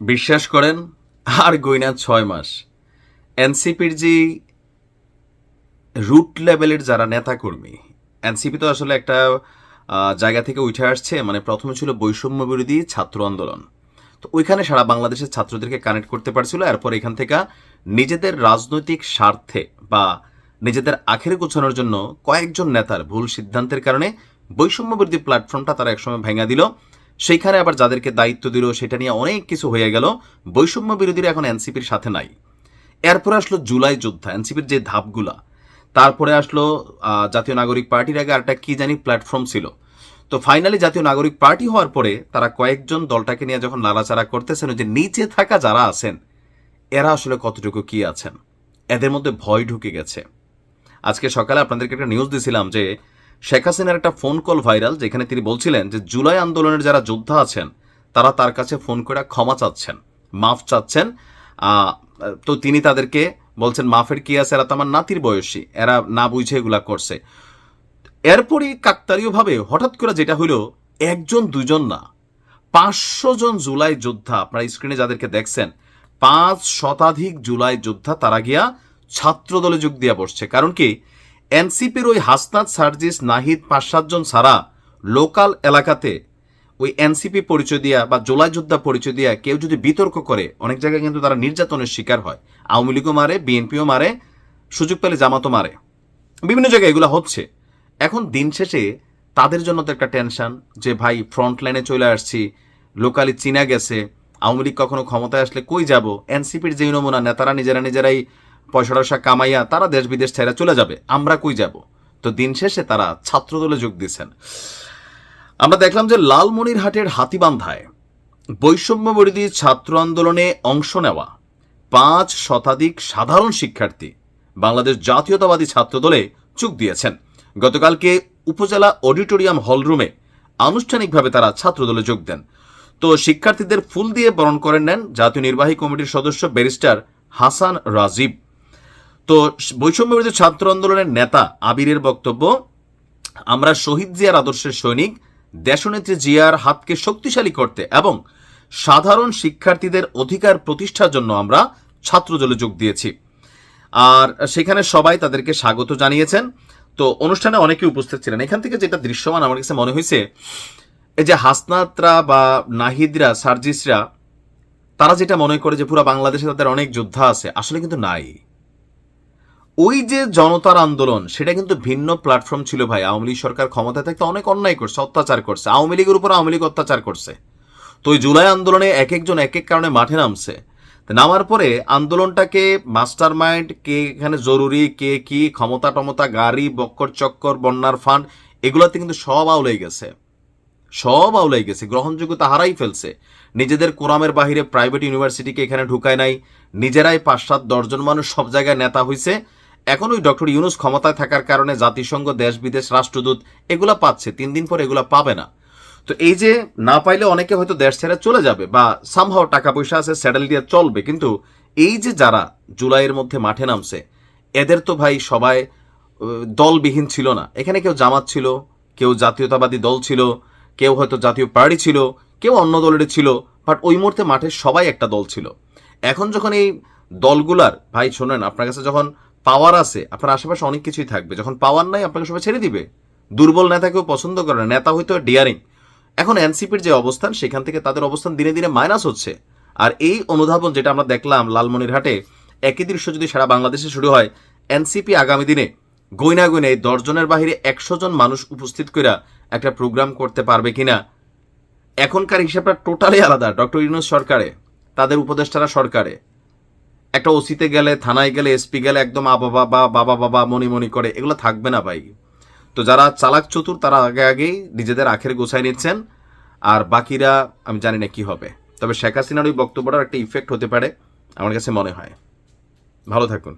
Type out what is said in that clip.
বিশ্বাস করেন আর গইনা ৬ মাস এনসিপির যে রুট লেভেলের যারা নেতাকর্মী, এনসিপি তো আসলে একটা জায়গা থেকে উঠে আসছে। মানে প্রথমে ছিল বৈষম্য বিরোধী ছাত্র আন্দোলন, তো ওইখানে সারা বাংলাদেশের ছাত্রদেরকে কানেক্ট করতে পারছিল। এরপর এখান থেকে নিজেদের রাজনৈতিক স্বার্থে বা নিজেদের আখেরে গোছানোর জন্য কয়েকজন নেতার ভুল সিদ্ধান্তের কারণে বৈষম্য বিরোধী প্ল্যাটফর্মটা তারা একসময় ভেঙে দিল। সেইখানে আবার যাদেরকে দায়িত্ব দিল সেটা নিয়ে অনেক কিছু হয়ে গেল। বৈষম্য বিরোধীরা এখন এনসিপির সাথে নাই। এরপরে আসলো জুলাই যোদ্ধা, এনসিপির যে ধাপগুলা। তারপরে আসলো জাতীয় নাগরিক পার্টির আগে আরেকটা কি জানি প্ল্যাটফর্ম ছিল। তো ফাইনালি জাতীয় নাগরিক পার্টি হওয়ার পরে তারা কয়েকজন দলটাকে নিয়ে যখন নাড়াচাড়া করতেছেন, যে নিচে থাকা যারা আছেন এরা আসলে কতটুকু কি আছেন, এদের মধ্যে ভয় ঢুকে গেছে। আজকে সকালে আপনাদেরকে একটা নিউজ দিছিলাম যে শেখ হাসিনার একটা ফোন কল ভাইরাল, যেখানে তিনি বলছিলেন যে জুলাই আন্দোলনের যারা যোদ্ধা আছেন তারা তার কাছে ফোন করে ক্ষমা চাচ্ছেন, মাফ চাচ্ছেন। তো তিনি তাদেরকে বলছেন মাফের কি আছে, এরা তো আমার নাতির বয়সী, এরা না বুঝে এগুলা করছে। এরপরই কাকতালীয়ভাবে হঠাৎ করে যেটা হইলো, একজন দুজন না, 500 জন জুলাই যোদ্ধা, আপনারা স্ক্রিনে যাদেরকে দেখছেন 5 শতাধিক জুলাই যোদ্ধা তারা গিয়া ছাত্র দলে যোগ দিয়া বসছে। কারণ কি, এনসিপির ওই হাসনাত, সার্জিস, নাহিদ 5-7 জন ছাড়া লোকাল এলাকাতে ওই এনসিপি পরিচয় দিয়া বা জুলাই যোদ্ধা পরিচয় দিয়া কেউ যদি বিতর্ক করে, অনেক জায়গায় কিন্তু তারা নির্যাতনের শিকার হয়। আওয়ামী লীগও মারে, বিএনপিও মারে, সুযোগ পেলে জামাতও মারে, বিভিন্ন জায়গায় এগুলো হচ্ছে। এখন দিন শেষে তাদের জন্য তো একটা টেনশন যে ভাই ফ্রন্ট লাইনে চলে আসছি, লোকালি চিনা গেছে, আওয়ামী লীগ কখনো ক্ষমতায় আসলে কই যাব। এনসিপির যে নমুনা নেতারা নিজেরাই পয়সা টয়সা কামাইয়া তারা দেশ বিদেশ ছেড়ে চলে যাবে, আমরা কই যাব। তো দিন শেষে তারা ছাত্রদলে যোগ দিচ্ছেন। আমরা দেখলাম যে লালমনিরহাটের হাতীবান্ধায় বৈষম্য বিরোধী ছাত্র আন্দোলনে অংশ নেওয়া 5 শতাধিক সাধারণ শিক্ষার্থী বাংলাদেশ জাতীয়তাবাদী ছাত্র দলে যোগ দিয়েছেন। গতকালকে উপজেলা অডিটোরিয়াম হলরুমে আনুষ্ঠানিকভাবে তারা ছাত্রদলে যোগ দেন। তো শিক্ষার্থীদের ফুল দিয়ে বরণ করে নেন জাতীয় নির্বাহী কমিটির সদস্য ব্যারিস্টার হাসান রাজীব। তো বৈষম্য বিরোধী ছাত্র আন্দোলনের নেতা আবিরের বক্তব্য, আমরা শহীদ জিয়ার আদর্শের সৈনিক, দেশনেত্রী জিয়ার হাতকে শক্তিশালী করতে এবং সাধারণ শিক্ষার্থীদের অধিকার প্রতিষ্ঠার জন্য আমরা ছাত্রদলে যোগ দিয়েছি। আর সেখানে সবাই তাদেরকে স্বাগত জানিয়েছেন। তো অনুষ্ঠানে অনেকে উপস্থিত ছিলেন। এখান থেকে যেটা দৃশ্যমান আমার কাছে মনে হয়েছে, এই যে হাসনাতরা বা নাহিদরা, সার্জিসরা, তারা যেটা মনে করে যে পুরো বাংলাদেশে তাদের অনেক যোদ্ধা আছে, আসলে কিন্তু নাই। ওই যে জনতার আন্দোলন, সেটা কিন্তু ভিন্ন প্ল্যাটফর্ম ছিল ভাই। আওয়ামী লীগ সরকার ক্ষমতায় থাকতে অনেক অন্যায় করছে, অত্যাচার করছে, আওয়ামী লীগের উপর আওয়ামী লীগ অত্যাচার করছে। তো ওই জুলাই আন্দোলনে এক একজন এক এক কারণে মাঠে নামছে। নামার পরে আন্দোলনটাকে মাস্টার মাইন্ড, কে এখানে জরুরি, কে কি, ক্ষমতা টমতা, গাড়ি, বক্কর চক্কর, বন্যার ফান্ড, এগুলোতে কিন্তু সব আউলাই গেছে, সব আউলাই গেছে, গ্রহণযোগ্যতা হারাই ফেলছে। নিজেদের কোরামের বাহিরে প্রাইভেট ইউনিভার্সিটিকে এখানে ঢুকায় নাই, নিজেরাই 5-7-10 জন মানুষ সব জায়গায় নেতা হয়েছে। এখন ওই ডক্টর ইউনুস ক্ষমতায় থাকার কারণে জাতিসংঘ, দেশ বিদেশ, রাষ্ট্রদূত এগুলা পাচ্ছে, 3 দিন পর এগুলা পাবে না। তো এই যে না পাইলে অনেকে হয়তো দেশ ছেড়ে চলে যাবে বা সামহাও টাকা পয়সা আছে স্যাডেল দিয়ে চলবে, কিন্তু এই যে যারা জুলাইয়ের মধ্যে মাঠে নামছে, এদের তো ভাই সবাই দলবিহীন ছিল না। এখানে কেউ জামাত ছিল, কেউ জাতীয়তাবাদী দল ছিল, কেউ হয়তো জাতীয় পার্টি ছিল, কেউ অন্য দলের ছিল, বাট ওই মুহূর্তে মাঠে সবাই একটা দল ছিল। এখন যখন এই দলগুলার, ভাই শোনেন, আপনার কাছে যখন পাওয়ার আছে আপনার আশেপাশে অনেক কিছুই থাকবে, যখন পাওয়ার নাই আপনাকে সবাই ছেড়ে দিবে। দুর্বল নেতাকেও পছন্দ করে না, নেতা হয়তো ডিয়ারিং। এখন এনসিপির যে অবস্থান, সেখান থেকে তাদের অবস্থান দিনে দিনে মাইনাস হচ্ছে। আর এই অনুধাবন যেটা আমরা দেখলাম লালমনিরহাটে, একই দৃশ্য যদি সারা বাংলাদেশে শুরু হয়, এনসিপি আগামী দিনে গইনা এই 10 জনের বাহিরে 100 জন মানুষ উপস্থিত কইরা একটা প্রোগ্রাম করতে পারবে কিনা। এখনকার হিসাবটা টোটালি আলাদা। ডক্টর ইউনূস সরকারে, তাদের উপদেষ্টারা সরকারে, একটা ওসিতে গেলে, থানায় গেলে, এসপি গেলে একদম বাবা বাবা মনি করে, এগুলো থাকবে না ভাই। তো যারা চালাক চতুর তারা আগে আগেই নিজেদের আখের গোছায় নিচ্ছেন, আর বাকিরা আমি জানি না কি হবে। তবে শেখ হাসিনার ওই বক্তব্যটার একটা ইফেক্ট হতে পারে আমার কাছে মনে হয়। ভালো থাকুন।